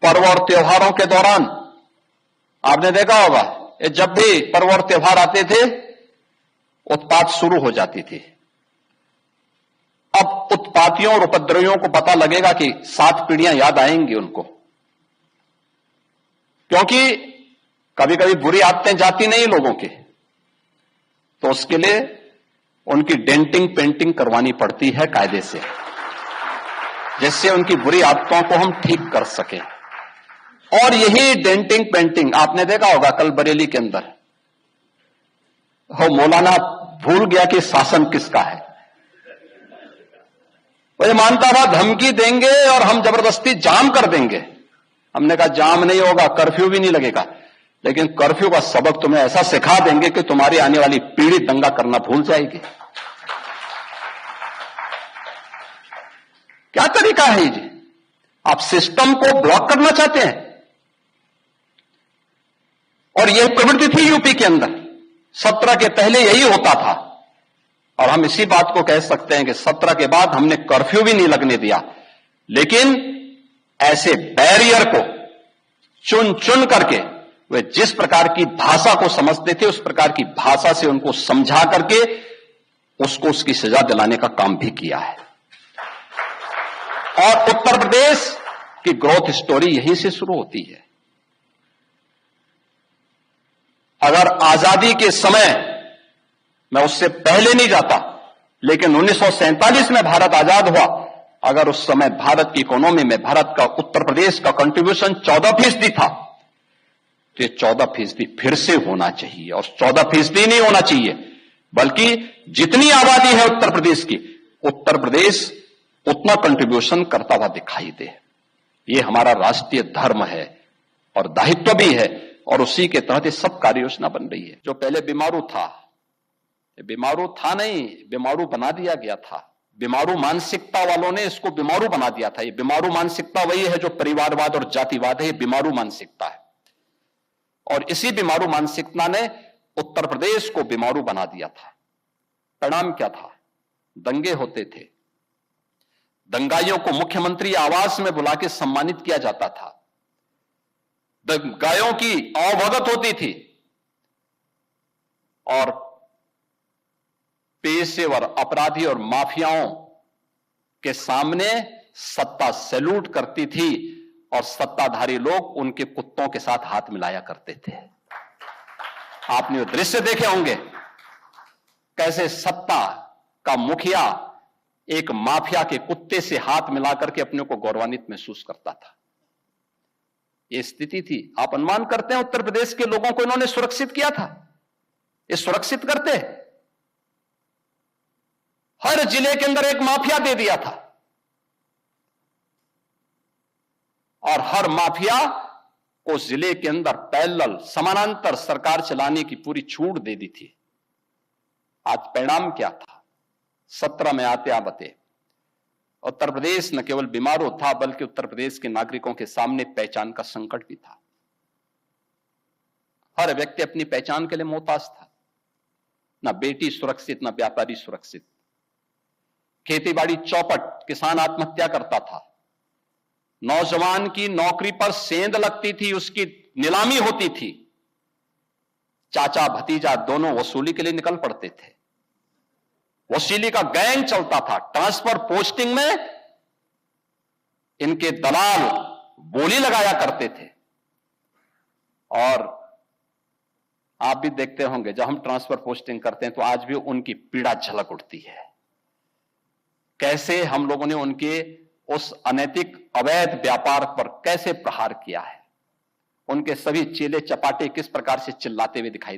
पर्व और त्योहारों के दौरान आपने देखा होगा, ये जब भी पर्व और त्योहार आते थे उत्पात शुरू हो जाती थी। अब उत्पातियों और उपद्रवियों को पता लगेगा कि 7 पीढ़ियां याद आएंगी उनको, क्योंकि कभी कभी बुरी आदतें जाती नहीं लोगों की, तो उसके लिए उनकी डेंटिंग पेंटिंग करवानी पड़ती है कायदे से, जिससे उनकी बुरी आदतों को हम ठीक कर सकें। और यही डेंटिंग पेंटिंग आपने देखा होगा कल बरेली के अंदर, वो मौलाना भूल गया कि शासन किसका है। वो ये मानता था धमकी देंगे और हम जबरदस्ती जाम कर देंगे। हमने कहा जाम नहीं होगा, कर्फ्यू भी नहीं लगेगा, लेकिन कर्फ्यू का सबक तुम्हें ऐसा सिखा देंगे कि तुम्हारी आने वाली पीढ़ी दंगा करना भूल जाएगी। क्या तरीका है जी? आप सिस्टम को ब्लॉक करना चाहते हैं। और यह प्रवृत्ति थी यूपी के अंदर, 17 के पहले यही होता था। और हम इसी बात को कह सकते हैं कि 17 के बाद हमने कर्फ्यू भी नहीं लगने दिया, लेकिन ऐसे बैरियर को चुन चुन करके वे जिस प्रकार की भाषा को समझते थे उस प्रकार की भाषा से उनको समझा करके उसको उसकी सजा दिलाने का काम भी किया है। और उत्तर प्रदेश की ग्रोथ स्टोरी यहीं से शुरू होती है। अगर आजादी के समय, मैं उससे पहले नहीं जाता, लेकिन 1947 में भारत आजाद हुआ, अगर उस समय भारत की इकोनॉमी में भारत का उत्तर प्रदेश का कंट्रीब्यूशन 14% था, तो ये 14% फिर से होना चाहिए। और 14% नहीं होना चाहिए, बल्कि जितनी आबादी है उत्तर प्रदेश की, उत्तर प्रदेश उतना कंट्रीब्यूशन करता हुआ दिखाई दे। ये हमारा राष्ट्रीय धर्म है और दायित्व भी है, और उसी के तहत ये सब कार्य योजना बन रही है। जो पहले बीमारू था, बीमारू था नहीं, बीमारू बना दिया गया था। बीमारू मानसिकता वालों ने इसको बीमारू बना दिया था। ये बीमारू मानसिकता वही है जो परिवारवाद और जातिवाद है, ये बीमारू मानसिकता है। और इसी बीमारू मानसिकता ने उत्तर प्रदेश को बीमारू बना दिया था। परिणाम क्या था? दंगे होते थे, दंगाइयों को मुख्यमंत्री आवास में बुला के सम्मानित किया जाता था, दंगाइयों की अवभगत होती थी, और पेशेवर अपराधी और माफियाओं के सामने सत्ता सैल्यूट करती थी और सत्ताधारी लोग उनके कुत्तों के साथ हाथ मिलाया करते थे। आपने वो दृश्य देखे होंगे, कैसे सत्ता का मुखिया एक माफिया के कुत्ते से हाथ मिलाकर के अपने को गौरवान्वित महसूस करता था। यह स्थिति थी। आप अनुमान करते हैं उत्तर प्रदेश के लोगों को इन्होंने सुरक्षित किया था? ये सुरक्षित करते? हर जिले के अंदर एक माफिया दे दिया था, और हर माफिया को जिले के अंदर पैरेलल समानांतर सरकार चलाने की पूरी छूट दे दी थी। आज परिणाम क्या था? 17 में आते आबते उत्तर प्रदेश न केवल बीमारू था, बल्कि उत्तर प्रदेश के नागरिकों के सामने पहचान का संकट भी था। हर व्यक्ति अपनी पहचान के लिए मोहताज था। ना बेटी सुरक्षित, ना व्यापारी सुरक्षित। खेतीबाड़ी चौपट, किसान आत्महत्या करता था। नौजवान की नौकरी पर सेंध लगती थी, उसकी नीलामी होती थी। चाचा भतीजा दोनों वसूली के लिए निकल पड़ते थे। वसूली का गैंग चलता था। ट्रांसफर पोस्टिंग में इनके दलाल बोली लगाया करते थे। और आप भी देखते होंगे, जब हम ट्रांसफर पोस्टिंग करते हैं तो आज भी उनकी पीड़ा झलक उठती है। कैसे हम लोगों ने उनके उस अनैतिक अवैध व्यापार पर कैसे प्रहार किया है। उनके सभी चेले चपाटे किस प्रकार से चिल्लाते हुए दिखाई